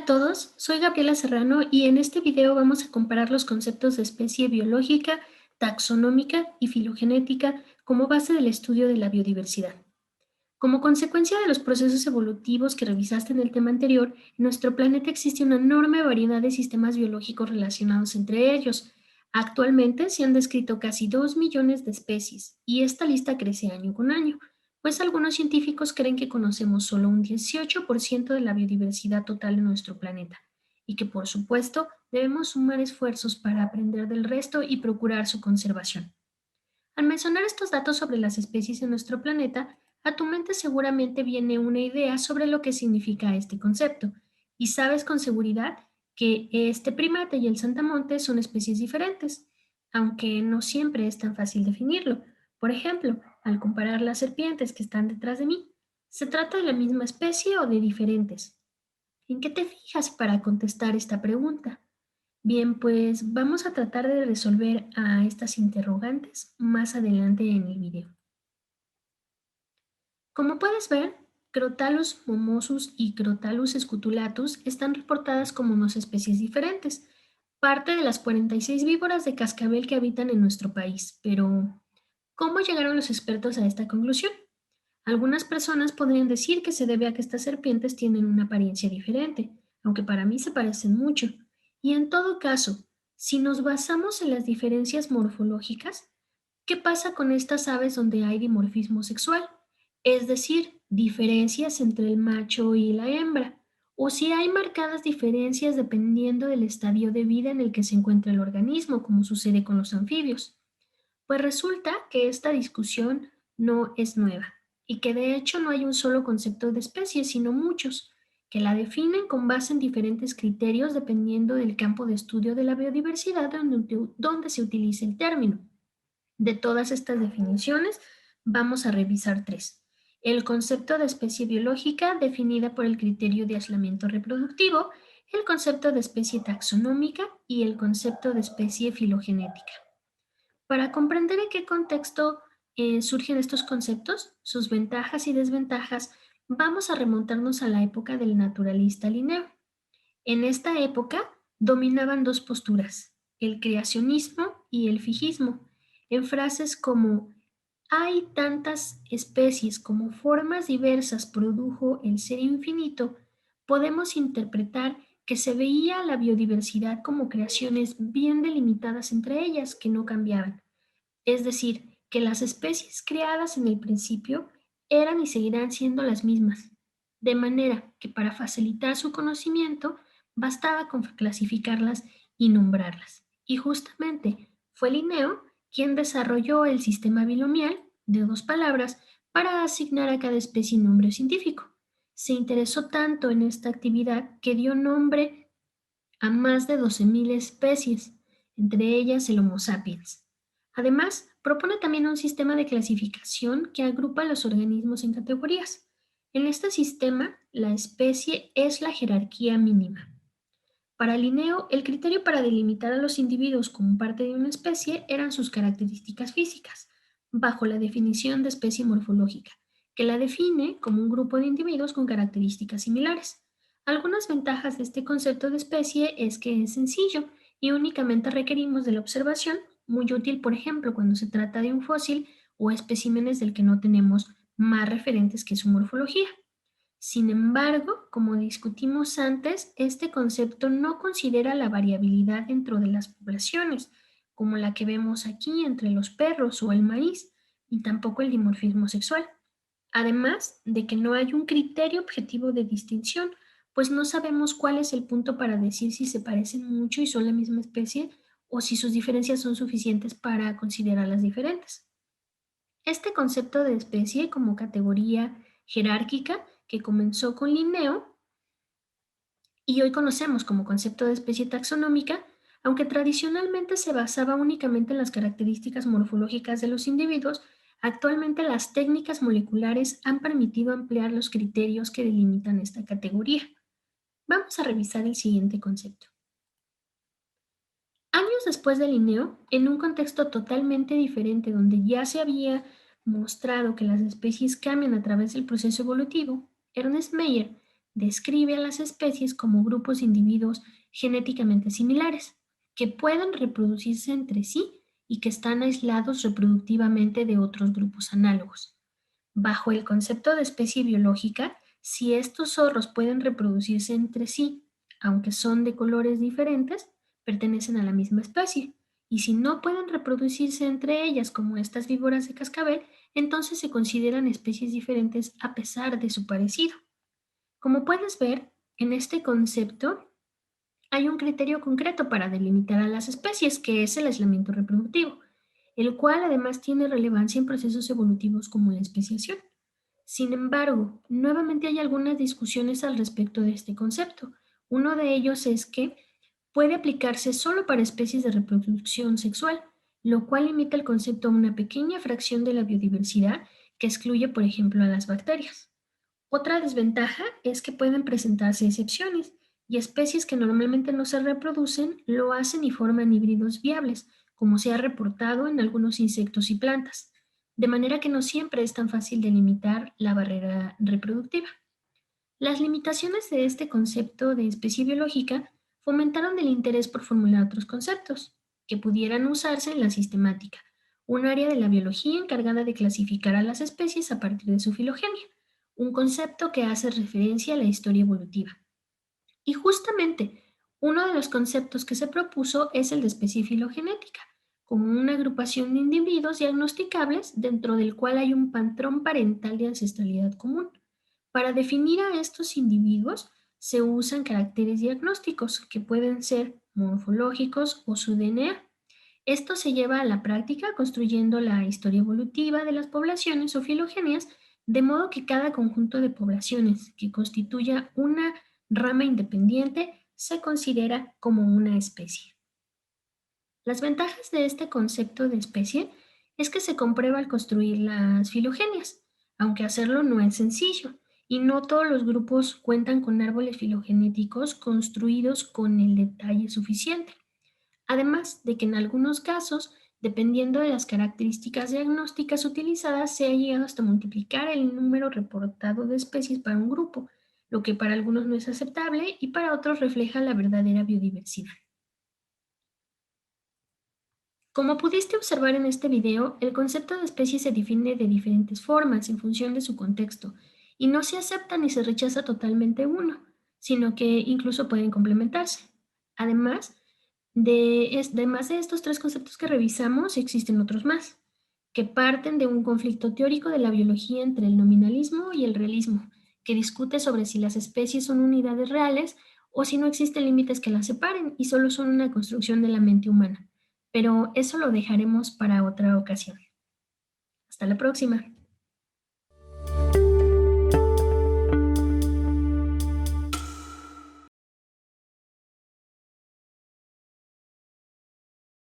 a todos, soy Gabriela Serrano y en este video vamos a comparar los conceptos de especie biológica, taxonómica y filogenética como base del estudio de la biodiversidad. Como consecuencia de los procesos evolutivos que revisaste en el tema anterior, en nuestro planeta existe una enorme variedad de sistemas biológicos relacionados entre ellos. Actualmente se han descrito casi 2 millones de especies y esta lista crece año con año, pues algunos científicos creen que conocemos solo un 18% de la biodiversidad total de nuestro planeta y que por supuesto debemos sumar esfuerzos para aprender del resto y procurar su conservación. Al mencionar estos datos sobre las especies en nuestro planeta, a tu mente seguramente viene una idea sobre lo que significa este concepto, y sabes con seguridad que este primate y el saltamonte son especies diferentes, aunque no siempre es tan fácil definirlo. Por ejemplo, al comparar las serpientes que están detrás de mí, ¿se trata de la misma especie o de diferentes? ¿En qué te fijas para contestar esta pregunta? Bien, pues vamos a tratar de resolver a estas interrogantes más adelante en el video. Como puedes ver, Crotalus momosus y Crotalus scutulatus están reportadas como dos especies diferentes, parte de las 46 víboras de cascabel que habitan en nuestro país. Pero, ¿cómo llegaron los expertos a esta conclusión? Algunas personas podrían decir que se debe a que estas serpientes tienen una apariencia diferente, aunque para mí se parecen mucho. Y en todo caso, si nos basamos en las diferencias morfológicas, ¿qué pasa con estas aves donde hay dimorfismo sexual? Es decir, diferencias entre el macho y la hembra, o si hay marcadas diferencias dependiendo del estadio de vida en el que se encuentra el organismo, como sucede con los anfibios. Pues resulta que esta discusión no es nueva y que de hecho no hay un solo concepto de especie, sino muchos, que la definen con base en diferentes criterios dependiendo del campo de estudio de la biodiversidad donde se utilice el término. De todas estas definiciones, vamos a revisar tres. El concepto de especie biológica, definida por el criterio de aislamiento reproductivo, el concepto de especie taxonómica y el concepto de especie filogenética. Para comprender en qué contexto surgen estos conceptos, sus ventajas y desventajas, vamos a remontarnos a la época del naturalista Linneo. En esta época dominaban dos posturas, el creacionismo y el fijismo, en frases como hay tantas especies como formas diversas produjo el ser infinito, podemos interpretar que se veía la biodiversidad como creaciones bien delimitadas entre ellas que no cambiaban. Es decir, que las especies creadas en el principio eran y seguirán siendo las mismas, de manera que para facilitar su conocimiento bastaba con clasificarlas y nombrarlas. Y justamente fue Linneo quien desarrolló el sistema binomial de dos palabras para asignar a cada especie un nombre científico. Se interesó tanto en esta actividad que dio nombre a más de 12.000 especies, entre ellas el Homo sapiens. Además, propone también un sistema de clasificación que agrupa los organismos en categorías. En este sistema, la especie es la jerarquía mínima. Para Linneo, el criterio para delimitar a los individuos como parte de una especie eran sus características físicas, bajo la definición de especie morfológica, que la define como un grupo de individuos con características similares. Algunas ventajas de este concepto de especie es que es sencillo y únicamente requerimos de la observación, muy útil, por ejemplo, cuando se trata de un fósil o especímenes del que no tenemos más referentes que su morfología. Sin embargo, como discutimos antes, este concepto no considera la variabilidad dentro de las poblaciones, como la que vemos aquí entre los perros o el maíz, y tampoco el dimorfismo sexual. Además de que no hay un criterio objetivo de distinción, pues no sabemos cuál es el punto para decir si se parecen mucho y son la misma especie o si sus diferencias son suficientes para considerarlas diferentes. Este concepto de especie como categoría jerárquica que comenzó con Linneo y hoy conocemos como concepto de especie taxonómica, aunque tradicionalmente se basaba únicamente en las características morfológicas de los individuos, actualmente las técnicas moleculares han permitido ampliar los criterios que delimitan esta categoría. Vamos a revisar el siguiente concepto. Años después de Linneo, en un contexto totalmente diferente donde ya se había mostrado que las especies cambian a través del proceso evolutivo, Ernest Mayr describe a las especies como grupos de individuos genéticamente similares, que pueden reproducirse entre sí y que están aislados reproductivamente de otros grupos análogos. Bajo el concepto de especie biológica, si estos zorros pueden reproducirse entre sí, aunque son de colores diferentes, pertenecen a la misma especie. Y si no pueden reproducirse entre ellas como estas víboras de cascabel, entonces se consideran especies diferentes a pesar de su parecido. Como puedes ver, en este concepto hay un criterio concreto para delimitar a las especies, que es el aislamiento reproductivo, el cual además tiene relevancia en procesos evolutivos como la especiación. Sin embargo, nuevamente hay algunas discusiones al respecto de este concepto. Uno de ellos es que puede aplicarse solo para especies de reproducción sexual, lo cual limita el concepto a una pequeña fracción de la biodiversidad que excluye, por ejemplo, a las bacterias. Otra desventaja es que pueden presentarse excepciones y especies que normalmente no se reproducen lo hacen y forman híbridos viables, como se ha reportado en algunos insectos y plantas, de manera que no siempre es tan fácil delimitar la barrera reproductiva. Las limitaciones de este concepto de especie biológica fomentaron el interés por formular otros conceptos que pudieran usarse en la sistemática, un área de la biología encargada de clasificar a las especies a partir de su filogenia, un concepto que hace referencia a la historia evolutiva. Y justamente uno de los conceptos que se propuso es el de especie filogenética, como una agrupación de individuos diagnosticables dentro del cual hay un patrón parental de ancestralidad común. Para definir a estos individuos se usan caracteres diagnósticos que pueden ser morfológicos o su DNA. Esto se lleva a la práctica construyendo la historia evolutiva de las poblaciones o filogenias, de modo que cada conjunto de poblaciones que constituya una rama independiente se considera como una especie. Las ventajas de este concepto de especie es que se comprueba al construir las filogenias, aunque hacerlo no es sencillo, y no todos los grupos cuentan con árboles filogenéticos construidos con el detalle suficiente. Además de que en algunos casos, dependiendo de las características diagnósticas utilizadas, se ha llegado hasta multiplicar el número reportado de especies para un grupo, lo que para algunos no es aceptable y para otros refleja la verdadera biodiversidad. Como pudiste observar en este video, el concepto de especie se define de diferentes formas en función de su contexto, y no se acepta ni se rechaza totalmente uno, sino que incluso pueden complementarse. Además, además de estos tres conceptos que revisamos, existen otros más, que parten de un conflicto teórico de la biología entre el nominalismo y el realismo, que discute sobre si las especies son unidades reales o si no existen límites que las separen y solo son una construcción de la mente humana. Pero eso lo dejaremos para otra ocasión. Hasta la próxima.